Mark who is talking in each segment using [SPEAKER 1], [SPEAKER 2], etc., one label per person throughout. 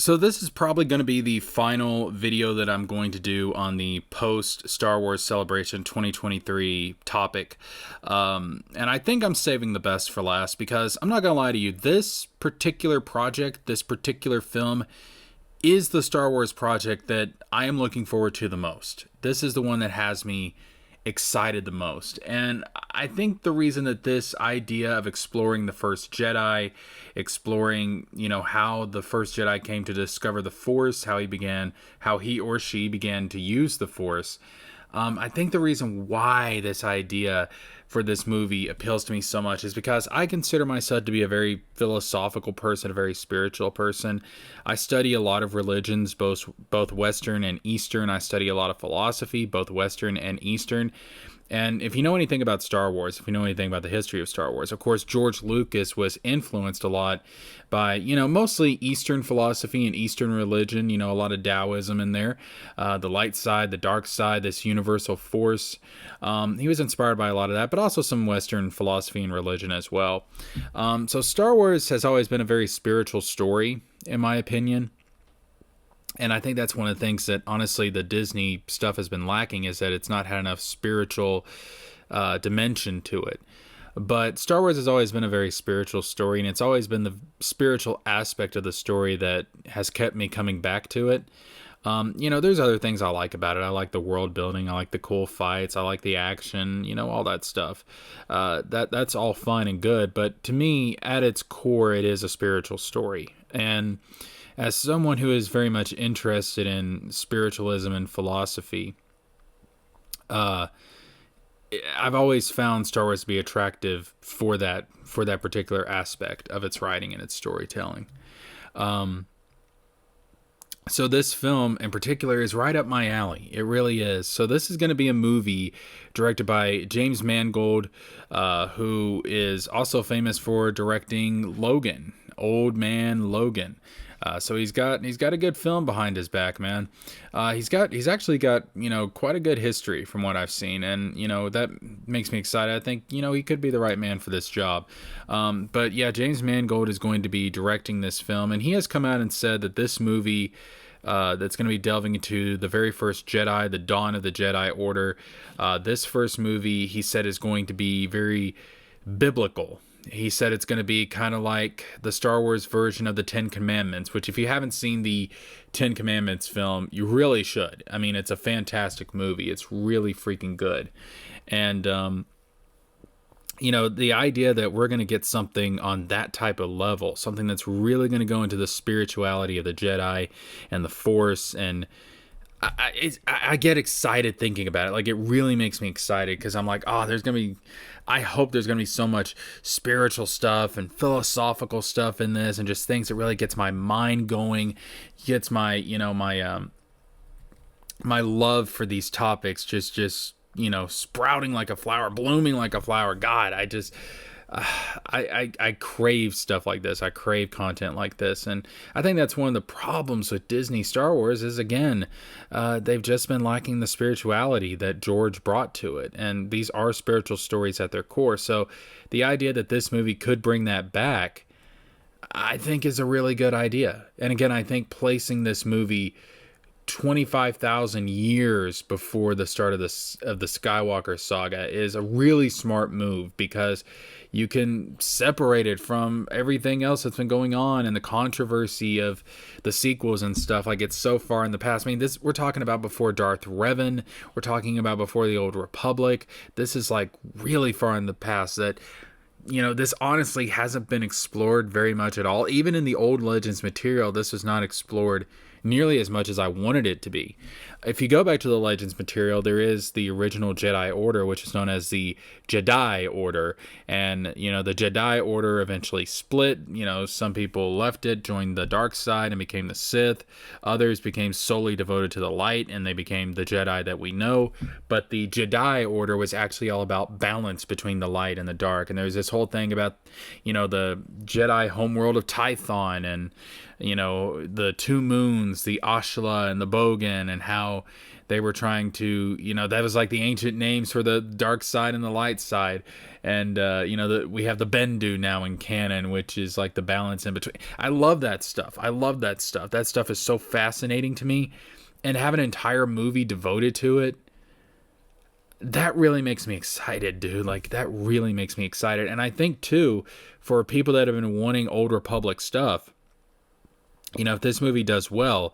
[SPEAKER 1] So this is probably going to be the final video that I'm going to do on the post Star Wars Celebration 2023 topic. And I think I'm saving the best for last because I'm not going to lie to you. This particular project, this particular film is the Star Wars project that I am looking forward to the most. This is the one that has me excited the most. And I think the reason that this idea of exploring the first Jedi, exploring, how the first Jedi came to discover the Force, how he or she began to use the Force. I think the reason why this idea for this movie appeals to me so much is because I consider myself to be a very philosophical person, a very spiritual person. I study a lot of religions, both Western and Eastern. I study a lot of philosophy, both Western and Eastern. And if you know anything about Star Wars, if you know anything about the history of Star Wars, of course, George Lucas was influenced a lot by, mostly Eastern philosophy and Eastern religion, a lot of Taoism in there, the light side, the dark side, this universal force. He was inspired by a lot of that, but also some Western philosophy and religion as well. So Star Wars has always been a very spiritual story, in my opinion. And I think that's one of the things that, honestly, the Disney stuff has been lacking, is that it's not had enough spiritual dimension to it. But Star Wars has always been a very spiritual story, and it's always been the spiritual aspect of the story that has kept me coming back to it. There's other things I like about it. I like the world building. I like the cool fights. I like the action, all that stuff. That's all fine and good. But to me, at its core, it is a spiritual story. And as someone who is very much interested in spiritualism and philosophy, I've always found Star Wars to be attractive for that particular aspect of its writing and its storytelling. So this film in particular is right up my alley. It really is. So this is going to be a movie directed by James Mangold, who is also famous for directing Logan, Old Man Logan. So he's got a good film behind his back, man. He's actually got, quite a good history from what I've seen. And, that makes me excited. I think, he could be the right man for this job. But yeah, James Mangold is going to be directing this film. And he has come out and said that this movie, that's going to be delving into the very first Jedi, the dawn of the Jedi Order. This first movie, he said, is going to be very biblical. He said it's going to be kind of like the Star Wars version of the Ten Commandments, which if you haven't seen the Ten Commandments film, you really should. I mean, it's a fantastic movie. It's really freaking good. And, the idea that we're going to get something on that type of level, something that's really going to go into the spirituality of the Jedi and the Force, and I get excited thinking about it. Like, it really makes me excited because I'm like, I hope there's going to be so much spiritual stuff and philosophical stuff in this, and just things that really gets my mind going, gets my, my love for these topics just sprouting like a flower, blooming like a flower. God, I crave stuff like this. I crave content like this. And I think that's one of the problems with Disney Star Wars is, again, they've just been lacking the spirituality that George brought to it. And these are spiritual stories at their core. So the idea that this movie could bring that back, I think, is a really good idea. And again, I think placing this movie 25,000 years before the start of the Skywalker saga is a really smart move, because you can separate it from everything else that's been going on and the controversy of the sequels and stuff. Like, it's so far in the past. I mean, this, we're talking about before Darth Revan. We're talking about before the Old Republic. This is like really far in the past that, this honestly hasn't been explored very much at all. Even in the old Legends material, this was not explored nearly as much as I wanted it to be. If you go back to the Legends material, there is the original Jedi Order, which is known as the Jedi Order. And, the Jedi Order eventually split. Some people left it, joined the dark side, and became the Sith. Others became solely devoted to the light, and they became the Jedi that we know. But the Jedi Order was actually all about balance between the light and the dark. And there's this whole thing about, the Jedi homeworld of Tython, and the two moons, the Ashla and the Bogan, and how they were trying to, that was like the ancient names for the dark side and the light side. And, we have the Bendu now in canon, which is like the balance in between. I love that stuff. That stuff is so fascinating to me. And have an entire movie devoted to it, that really makes me excited, dude. Like, that really makes me excited. And I think, too, for people that have been wanting Old Republic stuff, if this movie does well,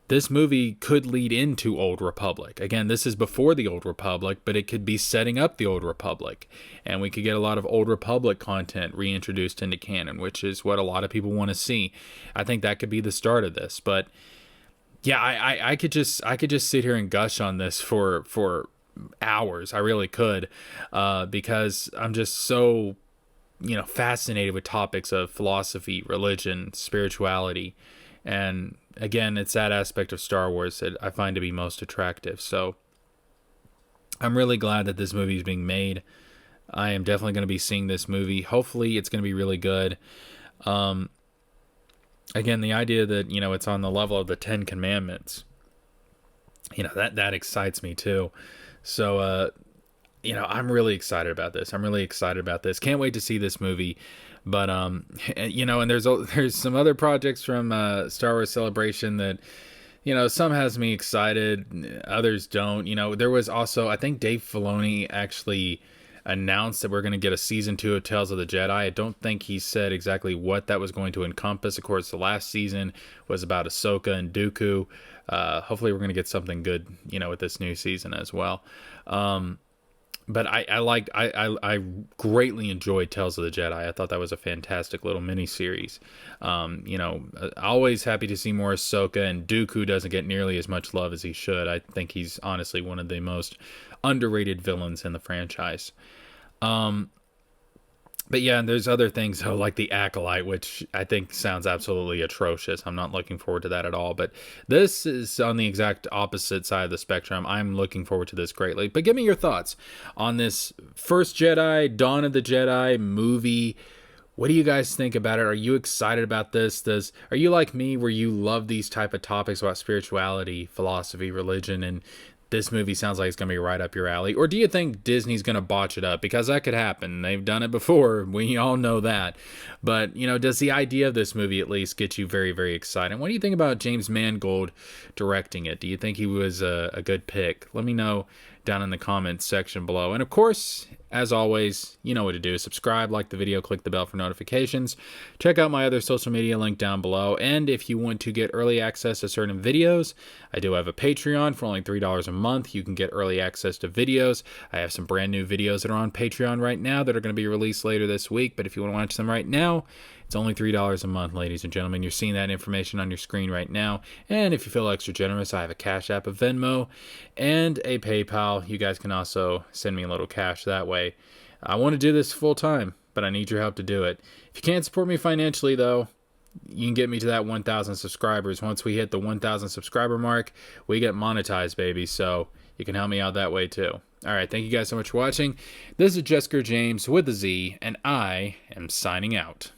[SPEAKER 1] this movie could lead into Old Republic. Again, this is before the Old Republic, but it could be setting up the Old Republic. And we could get a lot of Old Republic content reintroduced into canon, which is what a lot of people want to see. I think that could be the start of this. But yeah, I could just sit here and gush on this for hours. I really could, because I'm just so fascinated with topics of philosophy, religion, spirituality, and again, it's that aspect of Star Wars that I find to be most attractive. So I'm really glad that this movie is being made. I am definitely going to be seeing this movie. Hopefully it's going to be really good. Again, the idea that, it's on the level of the 10 Commandments, that excites me too. So, I'm really excited about this. Can't wait to see this movie. But, and there's some other projects from Star Wars Celebration that, some has me excited, others don't. There was also, I think Dave Filoni actually announced that we're going to get a season 2 of Tales of the Jedi. I don't think he said exactly what that was going to encompass. Of course, the last season was about Ahsoka and Dooku. Hopefully we're going to get something good, with this new season as well. But I greatly enjoyed Tales of the Jedi. I thought that was a fantastic little mini series. Always happy to see more Ahsoka, and Dooku doesn't get nearly as much love as he should. I think he's honestly one of the most underrated villains in the franchise. But yeah, and there's other things though, like the Acolyte, which I think sounds absolutely atrocious. I'm not looking forward to that at all. But this is on the exact opposite side of the spectrum. I'm looking forward to this greatly. But give me your thoughts on this First Jedi, Dawn of the Jedi movie. What do you guys think about it? Are you excited about this? Are you like me, where you love these type of topics about spirituality, philosophy, religion, and this movie sounds like it's going to be right up your alley? Or do you think Disney's going to botch it up? Because that could happen. They've done it before. We all know that. But, does the idea of this movie at least get you very, very excited? What do you think about James Mangold directing it? Do you think he was a good pick? Let me know down in the comments section below. And of course, as always, you know what to do. Subscribe, like the video, click the bell for notifications. Check out my other social media link down below. And if you want to get early access to certain videos, I do have a Patreon for only $3 a month. You can get early access to videos. I have some brand new videos that are on Patreon right now that are going to be released later this week. But if you want to watch them right now, it's only $3 a month, ladies and gentlemen. You're seeing that information on your screen right now. And if you feel extra generous, I have a Cash App, a Venmo, and a PayPal. You guys can also send me a little cash that way. I want to do this full time, but I need your help to do it. If you can't support me financially, though, you can get me to that 1,000 subscribers. Once we hit the 1,000 subscriber mark, we get monetized, baby. So you can help me out that way, too. All right, thank you guys so much for watching. This is JeskerJames with a Z, and I am signing out.